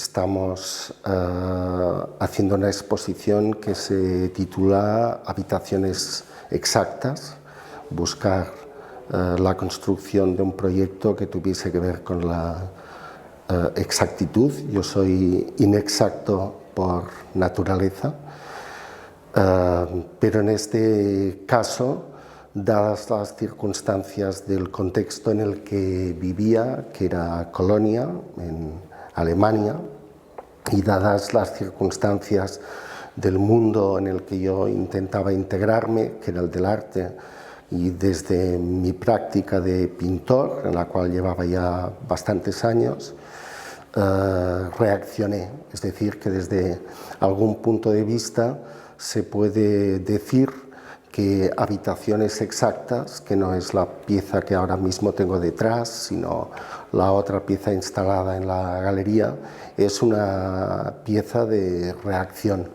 Estamos haciendo una exposición que se titula Habitaciones exactas, buscar la construcción de un proyecto que tuviese que ver con la exactitud. Yo soy inexacto por naturaleza, pero en este caso, dadas las circunstancias del contexto en el que vivía, que era Colonia, en Alemania, y dadas las circunstancias del mundo en el que yo intentaba integrarme, que era el del arte, y desde mi práctica de pintor, en la cual llevaba ya bastantes años, reaccioné. Es decir, que desde algún punto de vista se puede decir que Habitaciones exactas, que no es la pieza que ahora mismo tengo detrás, sino la otra pieza instalada en la galería, es una pieza de reacción.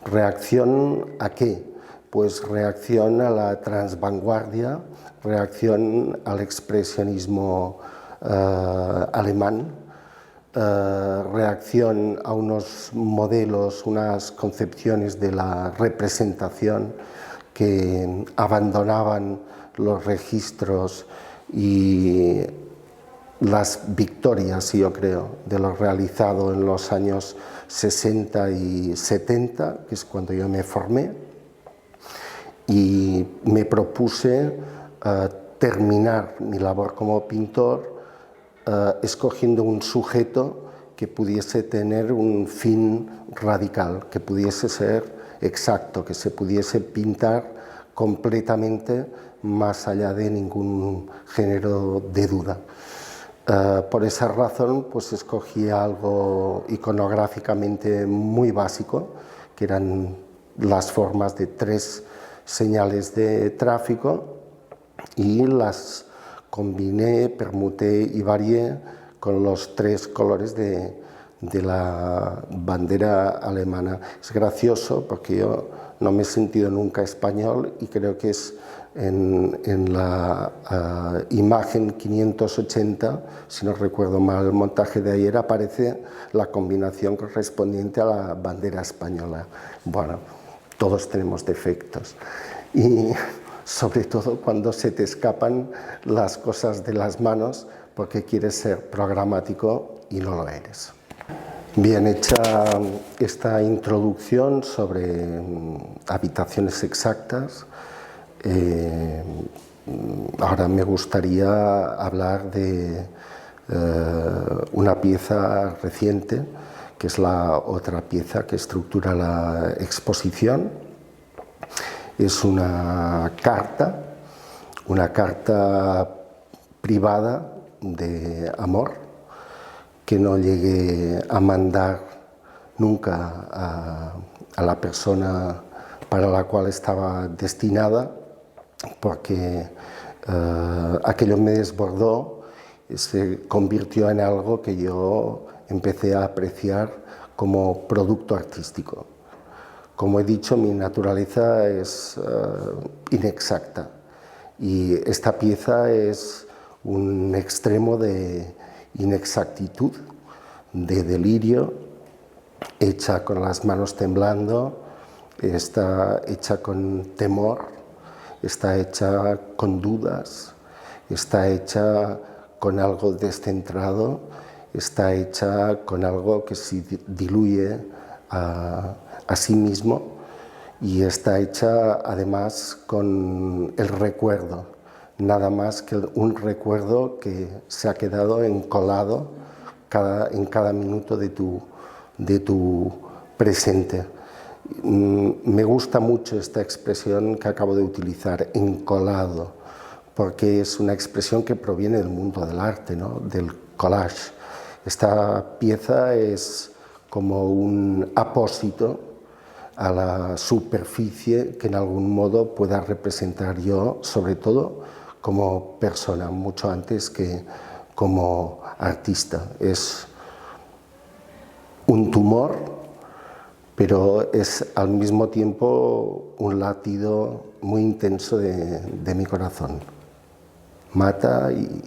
¿Reacción a qué? Pues reacción a la transvanguardia, reacción al expresionismo alemán, reacción a unos modelos, unas concepciones de la representación que abandonaban los registros y las victorias, yo creo, de lo realizado en los años 60 y 70, que es cuando yo me formé, y me propuse terminar mi labor como pintor escogiendo un sujeto que pudiese tener un fin radical, que pudiese ser exacto, que se pudiese pintar completamente más allá de ningún género de duda. Por esa razón, pues escogí algo iconográficamente muy básico, que eran las formas de 3 señales de tráfico, y las combiné, permuté y varié con los 3 colores de la bandera alemana. Es gracioso porque yo no me he sentido nunca español y creo que es en la imagen 580, si no recuerdo mal el montaje de ayer, aparece la combinación correspondiente a la bandera española. Bueno, todos tenemos defectos y sobre todo cuando se te escapan las cosas de las manos porque quieres ser programático y no lo eres. Bien, hecha esta introducción sobre habitaciones exactas, ahora me gustaría hablar de una pieza reciente, que es la otra pieza que estructura la exposición. Es una carta privada de amor que no llegué a mandar nunca a la persona para la cual estaba destinada, porque aquello me desbordó, se convirtió en algo que yo empecé a apreciar como producto artístico. Como he dicho, mi naturaleza es inexacta y esta pieza es un extremo de inexactitud, de delirio, hecha con las manos temblando, está hecha con temor, está hecha con dudas, está hecha con algo descentrado, está hecha con algo que se diluye a sí mismo, y está hecha además con el recuerdo, nada más que un recuerdo que se ha quedado encolado en cada minuto de tu presente. Me gusta mucho esta expresión que acabo de utilizar, encolado, porque es una expresión que proviene del mundo del arte, ¿no? Del collage. Esta pieza es como un apósito a la superficie que en algún modo pueda representar yo, sobre todo como persona, mucho antes que como artista. Es un tumor, pero es al mismo tiempo un latido muy intenso de mi corazón. Mata y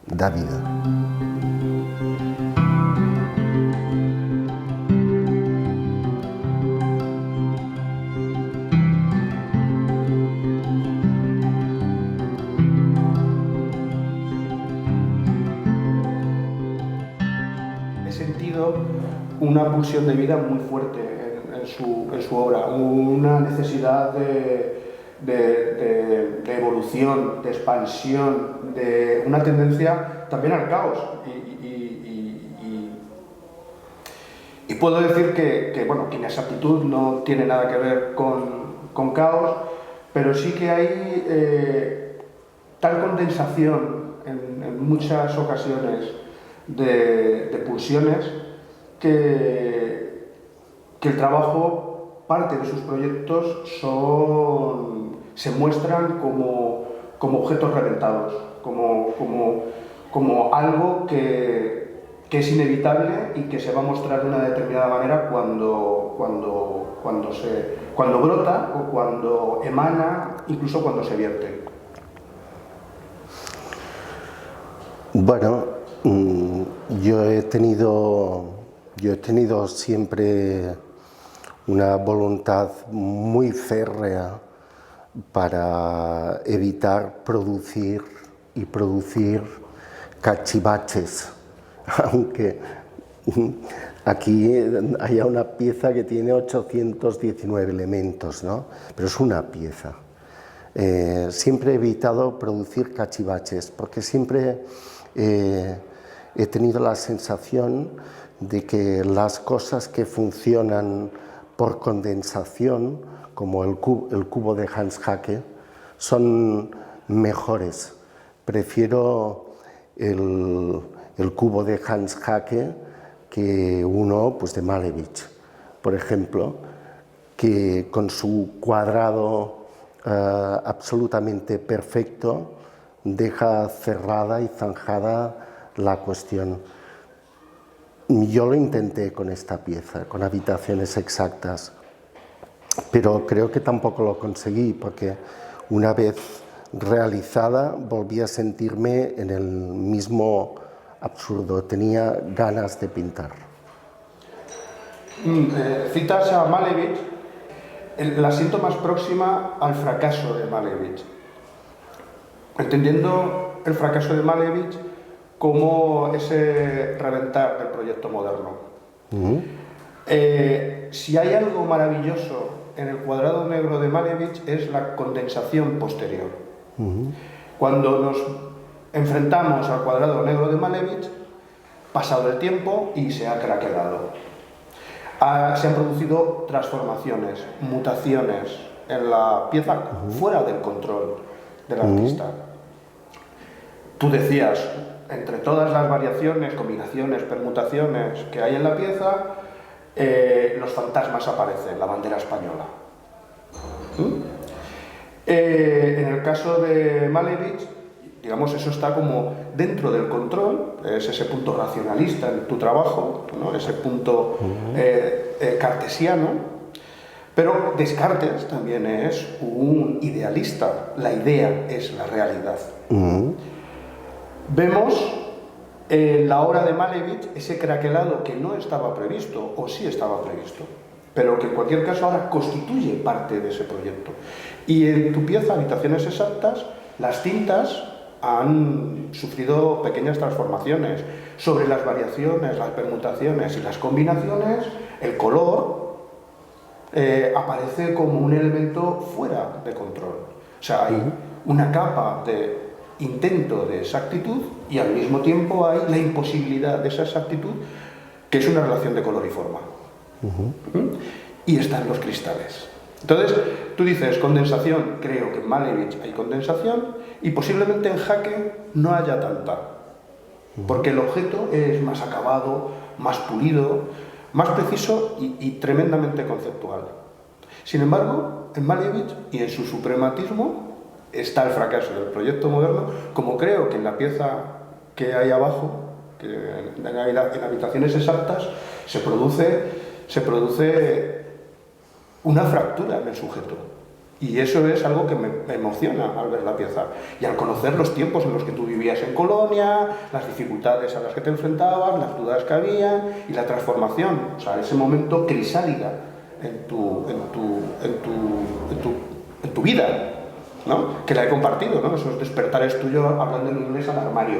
da vida. una pulsión de vida muy fuerte en su obra, una necesidad de evolución, de expansión, de una tendencia también al caos. Y puedo decir que bueno, que inexactitud no tiene nada que ver con caos, pero sí que hay tal condensación en muchas ocasiones de pulsiones que el trabajo, parte de sus proyectos se muestran como objetos reventados, como algo que es inevitable y que se va a mostrar de una determinada manera cuando brota o cuando emana, incluso cuando se vierte. Bueno, yo he tenido siempre una voluntad muy férrea para evitar producir cachivaches, aunque aquí haya una pieza que tiene 819 elementos, ¿no? Pero es una pieza. Siempre he evitado producir cachivaches, porque siempre he tenido la sensación de que las cosas que funcionan por condensación, como el cubo de Hans Haacke, son mejores. Prefiero el cubo de Hans Haacke que uno, pues, de Malevich, por ejemplo, que con su cuadrado absolutamente perfecto deja cerrada y zanjada la cuestión. Yo lo intenté con esta pieza, con habitaciones exactas, pero creo que tampoco lo conseguí, porque una vez realizada volví a sentirme en el mismo absurdo, tenía ganas de pintar. Citas a Malevich, la siento más próxima al fracaso de Malevich, entendiendo el fracaso de Malevich como ese reventar del proyecto moderno. Si hay algo maravilloso en el cuadrado negro de Malevich es la condensación posterior. Cuando nos enfrentamos al cuadrado negro de Malevich, pasado el tiempo y se ha craquelado. Se han producido transformaciones, mutaciones en la pieza fuera del control del artista. Tú decías, entre todas las variaciones, combinaciones, permutaciones que hay en la pieza, los fantasmas aparecen, la bandera española. En el caso de Malevich, digamos, eso está como dentro del control, es ese punto racionalista en tu trabajo, ¿no? Ese punto cartesiano, pero Descartes también es un idealista, la idea es la realidad. Vemos en la obra de Malevich ese craquelado que no estaba previsto, o sí estaba previsto, pero que en cualquier caso ahora constituye parte de ese proyecto. Y en tu pieza, Habitaciones Exactas, las tintas han sufrido pequeñas transformaciones. Sobre las variaciones, las permutaciones y las combinaciones, el color aparece como un elemento fuera de control. O sea, hay una capa de intento de exactitud y al mismo tiempo hay la imposibilidad de esa exactitud, que es una relación de color y forma. Y están los cristales. Entonces, tú dices condensación, creo que en Malevich hay condensación y posiblemente en Haacke no haya tanta, porque el objeto es más acabado, más pulido, más preciso y tremendamente conceptual. Sin embargo, en Malevich y en su suprematismo está el fracaso del proyecto moderno, como creo que en la pieza que hay abajo, que en Habitaciones Exactas, se produce una fractura en el sujeto. Y eso es algo que me emociona al ver la pieza. Y al conocer los tiempos en los que tú vivías en Colonia, las dificultades a las que te enfrentabas, las dudas que había y la transformación, o sea, ese momento crisálida en tu vida, ¿no? Que la he compartido, ¿no? Esos despertares tuyos hablando en inglés al armario,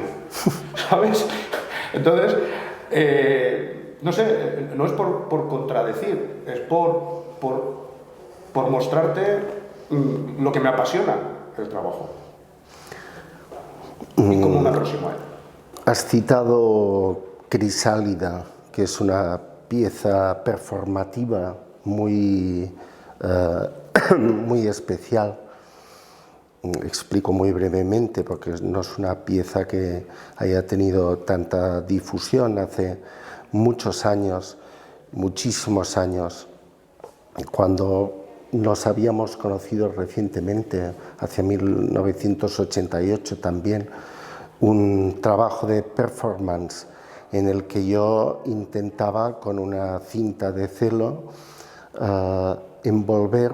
¿sabes? Entonces, no sé, no es por contradecir, es por mostrarte lo que me apasiona el trabajo y cómo me aproximo a él. Has citado Crisálida, que es una pieza performativa muy, muy especial. Explico muy brevemente, porque no es una pieza que haya tenido tanta difusión. Hace muchos años, muchísimos años, cuando nos habíamos conocido recientemente, hacia 1988 también, un trabajo de performance en el que yo intentaba con una cinta de celo envolver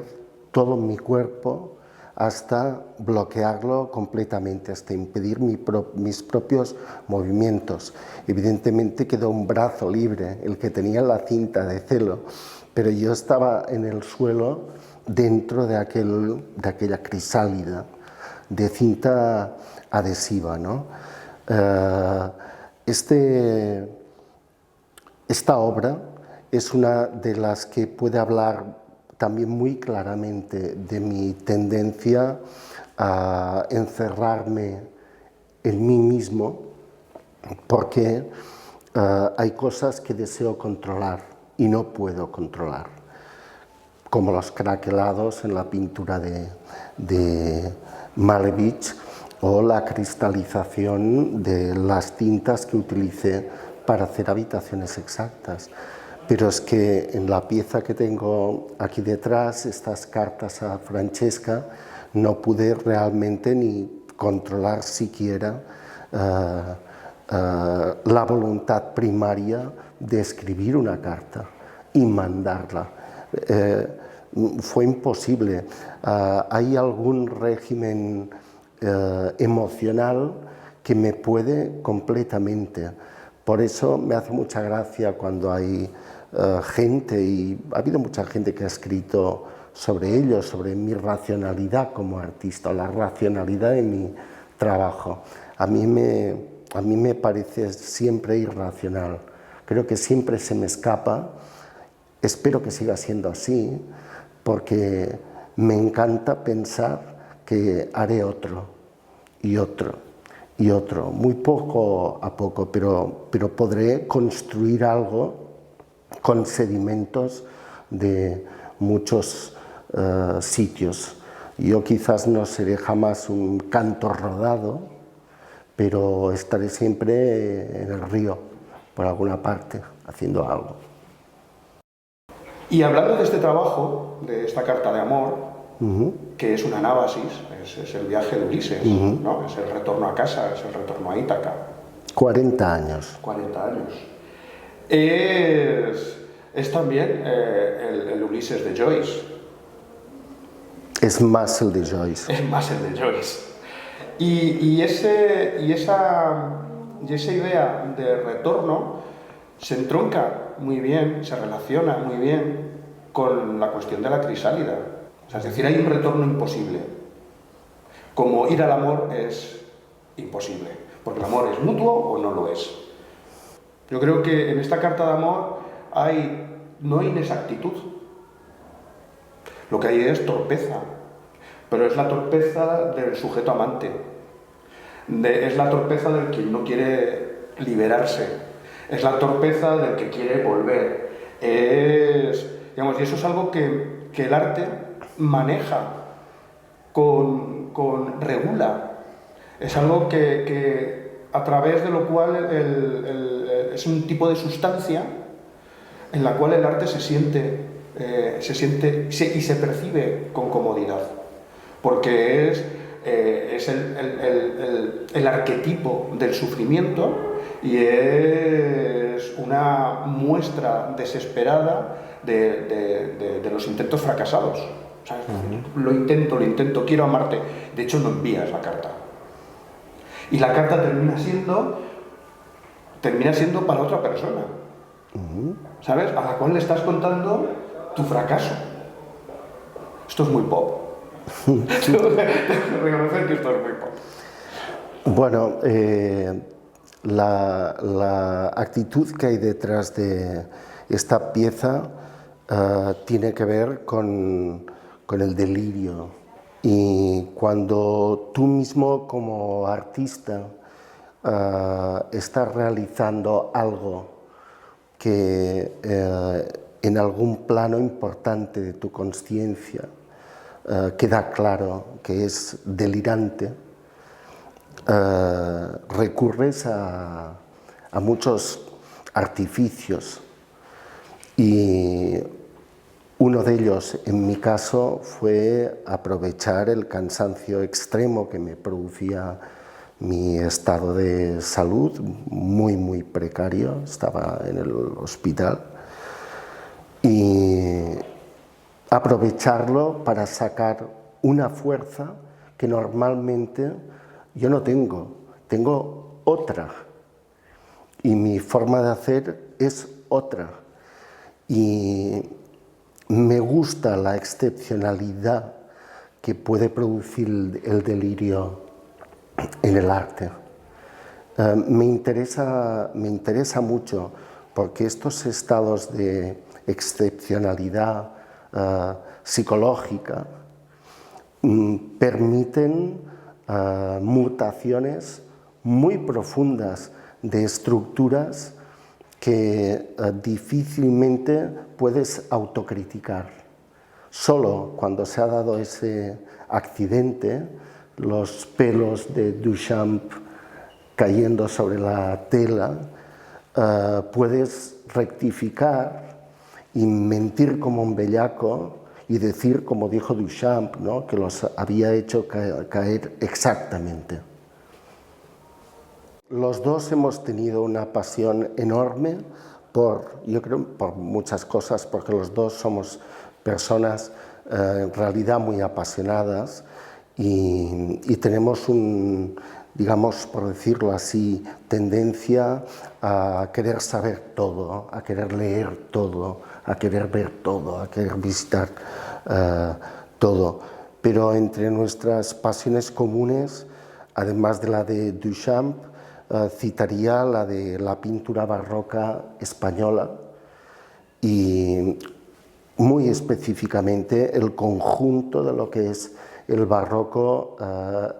todo mi cuerpo hasta bloquearlo completamente, hasta impedir mis propios movimientos. Evidentemente quedó un brazo libre, el que tenía la cinta de celo, pero yo estaba en el suelo dentro de aquella crisálida de cinta adhesiva, ¿no? Esta obra es una de las que puede hablar también muy claramente de mi tendencia a encerrarme en mí mismo, porque hay cosas que deseo controlar y no puedo controlar, como los craquelados en la pintura de Malevich o la cristalización de las tintas que utilicé para hacer habitaciones exactas. Pero es que en la pieza que tengo aquí detrás, estas cartas a Francesca, no pude realmente ni controlar siquiera la voluntad primaria de escribir una carta y mandarla. Fue imposible. Hay algún régimen emocional que me puede completamente. Por eso me hace mucha gracia cuando hay gente, y ha habido mucha gente que ha escrito sobre ello, sobre mi racionalidad como artista, o la racionalidad de mi trabajo. A mí me parece siempre irracional. Creo que siempre se me escapa. Espero que siga siendo así, porque me encanta pensar que haré otro y otro y otro, muy poco a poco, pero podré construir algo con sedimentos de muchos sitios. Yo quizás no seré jamás un canto rodado, pero estaré siempre en el río, por alguna parte, haciendo algo. Y hablando de este trabajo, de esta carta de amor, que es una anábasis, es el viaje de Ulises, ¿no? Es el retorno a casa, es el retorno a Ítaca. 40 años. 40 años. Es también el Ulises de Joyce. Es más el de Joyce. Es más el de Joyce. Y esa idea de retorno se entronca muy bien, se relaciona muy bien con la cuestión de la crisálida. O sea, es decir, hay un retorno imposible. Como ir al amor es imposible, porque el amor es mutuo o no lo es. Yo creo que en esta carta de amor no hay inexactitud. Lo que hay es torpeza, pero es la torpeza del sujeto amante. Es la torpeza del que no quiere liberarse. Es la torpeza del que quiere volver. Digamos, y eso es algo que el arte maneja, regula. Es algo que a través de lo cual es un tipo de sustancia en la cual el arte se siente y se percibe con comodidad, porque es el arquetipo del sufrimiento y es una muestra desesperada de los intentos fracasados. ¿Sabes? Lo intento, quiero amarte. De hecho, no envías la carta. Y la carta termina siendo para otra persona. ¿Sabes? A la cual le estás contando tu fracaso. Esto es muy pop. Tengo que reconocer que esto es muy pop. Bueno, la actitud que hay detrás de esta pieza tiene que ver con el delirio. Y cuando tú mismo como artista estás realizando algo que en algún plano importante de tu consciencia queda claro que es delirante, recurres a muchos artificios, y uno de ellos, en mi caso, fue aprovechar el cansancio extremo que me producía mi estado de salud, muy precario, estaba en el hospital, y aprovecharlo para sacar una fuerza que normalmente yo no tengo otra, y mi forma de hacer es otra, y me gusta la excepcionalidad que puede producir el delirio en el arte. Me interesa mucho porque estos estados de excepcionalidad psicológica permiten mutaciones muy profundas de estructuras que difícilmente puedes autocriticar. Solo cuando se ha dado ese accidente, los pelos de Duchamp cayendo sobre la tela, puedes rectificar y mentir como un bellaco y decir, como dijo Duchamp, ¿no?, que los había hecho caer exactamente. Los dos hemos tenido una pasión enorme yo creo, por muchas cosas, porque los dos somos personas en realidad muy apasionadas y tenemos digamos, por decirlo así, tendencia a querer saber todo, a querer leer todo, a querer ver todo, a querer visitar todo. Pero entre nuestras pasiones comunes, además de la de Duchamp, citaría la de la pintura barroca española y muy específicamente el conjunto de lo que es el barroco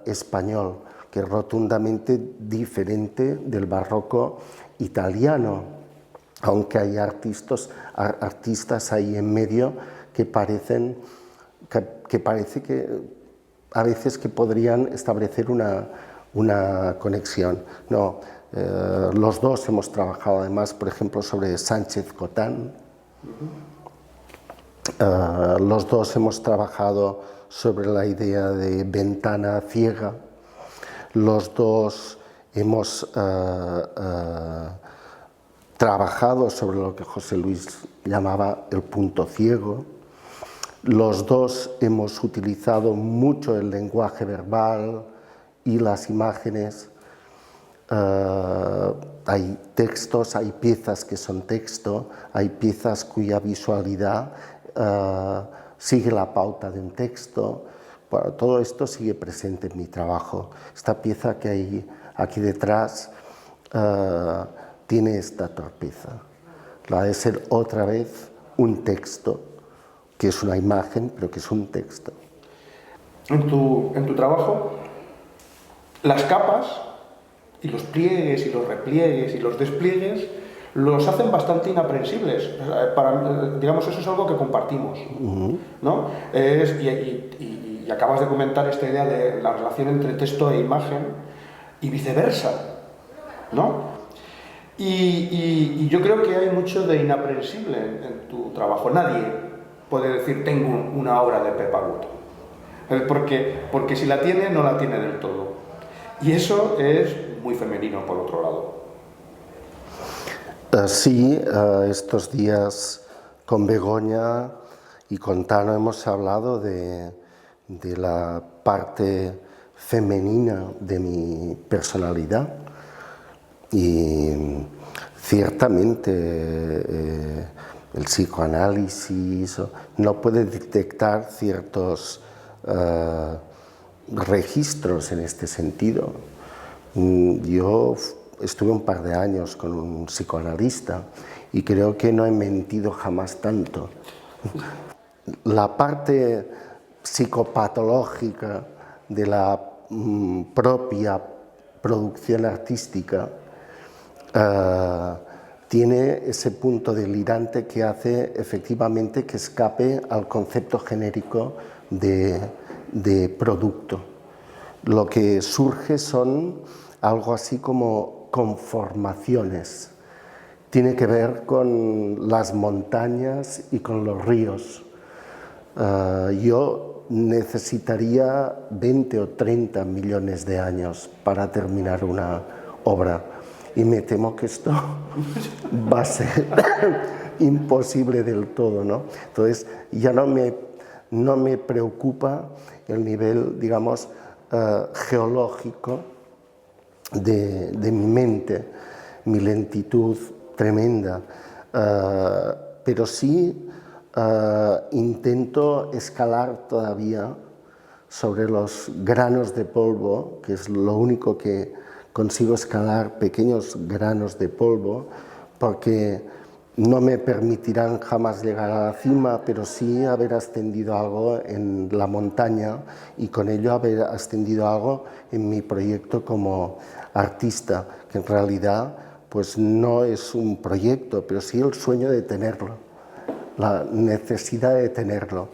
español, que es rotundamente diferente del barroco italiano, aunque hay artistas ahí en medio que parece que a veces que podrían establecer una conexión. No, los dos hemos trabajado además, por ejemplo, sobre Sánchez Cotán. Los dos hemos trabajado sobre la idea de ventana ciega. Los dos hemos trabajado sobre lo que José Luis llamaba el punto ciego. Los dos hemos utilizado mucho el lenguaje verbal y las imágenes. Hay textos, hay piezas que son texto, hay piezas cuya visualidad sigue la pauta de un texto. Bueno, todo esto sigue presente en mi trabajo. Esta pieza que hay aquí detrás tiene esta torpeza. La de ser otra vez un texto, que es una imagen, pero que es un texto. En tu trabajo, las capas y los pliegues y los repliegues y los despliegues los hacen bastante inaprensibles. Digamos, eso es algo que compartimos, ¿no? Y acabas de comentar esta idea de la relación entre texto e imagen y viceversa, ¿no? Y yo creo que hay mucho de inaprensible en tu trabajo. Nadie puede decir tengo una obra de Pepa Gut, porque si la tiene, no la tiene del todo. Y eso es muy femenino, por otro lado. Sí, estos días con Begoña y con Tano hemos hablado de la parte femenina de mi personalidad, y ciertamente el psicoanálisis no puede detectar ciertos registros en este sentido. Yo estuve un par de años con un psicoanalista y creo que no he mentido jamás tanto. La parte psicopatológica de la propia producción artística tiene ese punto delirante que hace efectivamente que escape al concepto genérico de producto. Lo que surge son algo así como conformaciones. Tiene que ver con las montañas y con los ríos. Yo necesitaría 20 o 30 millones de años para terminar una obra y me temo que esto va a ser imposible del todo, ¿no? Entonces ya no me preocupa el nivel, digamos, geológico de mi mente, mi lentitud tremenda, pero sí intento escalar todavía sobre los granos de polvo, que es lo único que consigo escalar, pequeños granos de polvo, porque no me permitirán jamás llegar a la cima, pero sí haber ascendido algo en la montaña y con ello haber ascendido algo en mi proyecto como artista, que en realidad pues no es un proyecto, pero sí el sueño de tenerlo, la necesidad de tenerlo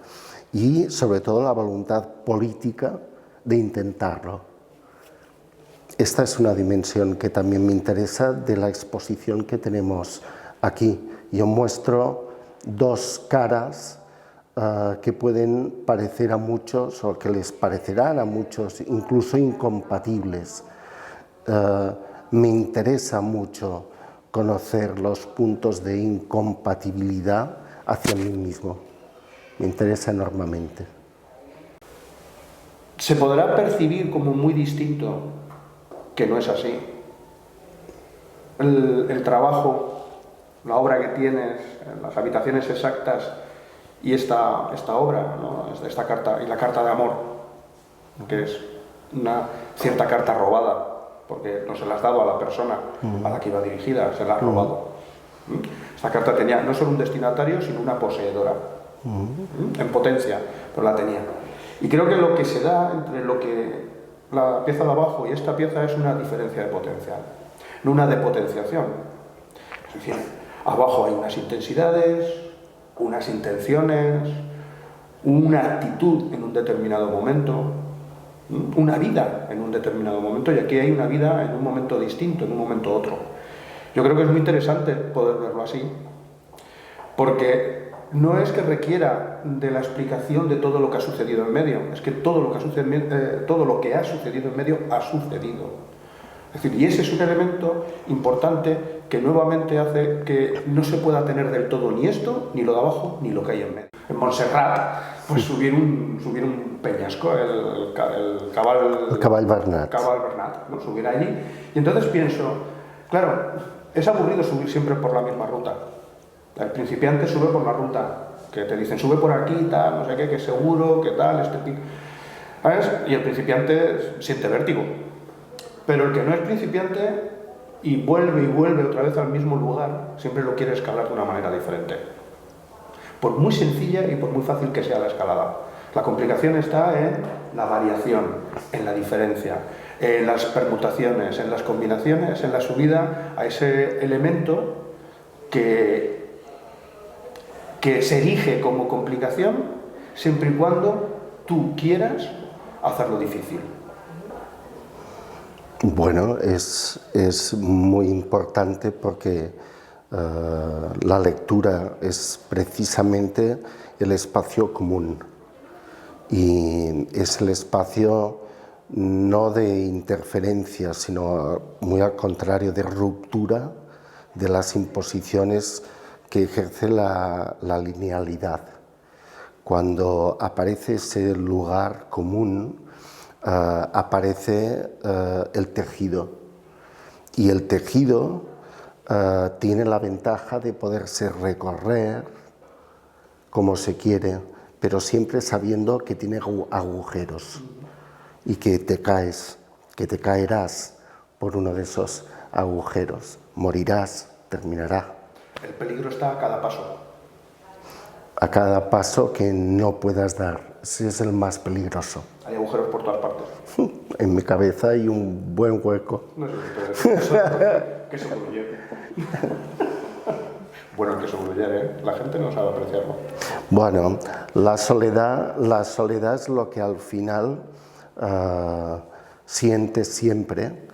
y sobre todo la voluntad política de intentarlo. Esta es una dimensión que también me interesa de la exposición que tenemos aquí. Yo muestro dos caras que pueden parecer a muchos o que les parecerán a muchos incluso incompatibles. Me interesa mucho conocer los puntos de incompatibilidad hacia mí mismo. Me interesa enormemente. Se podrá percibir como muy distinto, que no es así. El trabajo, la obra que tienes, las habitaciones exactas y esta obra, ¿no? Esta carta y la carta de amor, que es una cierta carta robada, porque no se la has dado a la persona a la que iba dirigida, se la has robado. Esta carta tenía no solo un destinatario, sino una poseedora, en potencia, pero la tenía. Y creo que lo que se da entre lo que la pieza de abajo y esta pieza es una diferencia de potencial, no una depotenciación. Es decir, abajo hay unas intensidades, unas intenciones, una actitud en un determinado momento, una vida en un determinado momento, y aquí hay una vida en un momento distinto, en un momento otro. Yo creo que es muy interesante poder verlo así, porque no es que requiera de la explicación de todo lo que ha sucedido en medio, es que todo lo que ha sucedido en medio ha sucedido. Es decir, y ese es un elemento importante que nuevamente hace que no se pueda tener del todo ni esto, ni lo de abajo, ni lo que hay en medio. En Montserrat, pues subir un peñasco, el Cabal Bernat, ¿no? Subir allí. Y entonces pienso, claro, es aburrido subir siempre por la misma ruta. El principiante sube por la ruta, que te dicen, sube por aquí, tal, no sé qué, que seguro, que tal, ¿sabes? Y el principiante siente vértigo. Pero el que no es principiante y vuelve otra vez al mismo lugar, siempre lo quiere escalar de una manera diferente. Por muy sencilla y por muy fácil que sea la escalada. La complicación está en la variación, en la diferencia, en las permutaciones, en las combinaciones, en la subida a ese elemento que se erige como complicación siempre y cuando tú quieras hacerlo difícil. Bueno, es muy importante porque la lectura es precisamente el espacio común y es el espacio no de interferencia, sino muy al contrario, de ruptura de las imposiciones que ejerce la linealidad. Cuando aparece ese lugar común, aparece el tejido. Y el tejido tiene la ventaja de poderse recorrer como se quiere, pero siempre sabiendo que tiene agujeros y que te caes, que te caerás por uno de esos agujeros. Morirás, terminará. El peligro está a cada paso. A cada paso que no puedas dar. Ese es el más peligroso. Hay agujeros por todas partes. En mi cabeza hay un buen hueco. No sé si que se concluye. Bueno, el que se concluye, la gente no sabe apreciarlo. Bueno, la soledad es lo que al final sientes siempre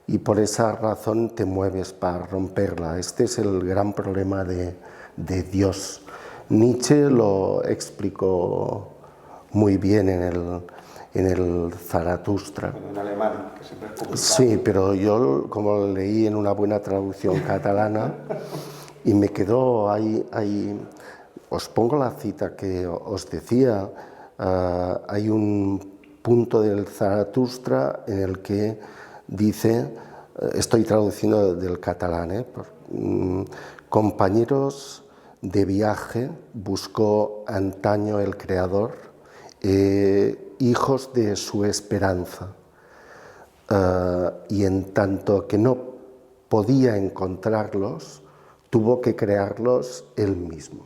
y por esa razón te mueves para romperla. Este es el gran problema de Dios. Nietzsche lo explicó muy bien en el Zaratustra. En alemán, que siempre es complicado. Sí, pero yo como lo leí en una buena traducción catalana y me quedó ahí. Os pongo la cita que os decía. Hay un punto del Zaratustra en el que dice, estoy traduciendo del catalán, compañeros de viaje buscó antaño el Creador, hijos de su esperanza, y en tanto que no podía encontrarlos, tuvo que crearlos él mismo.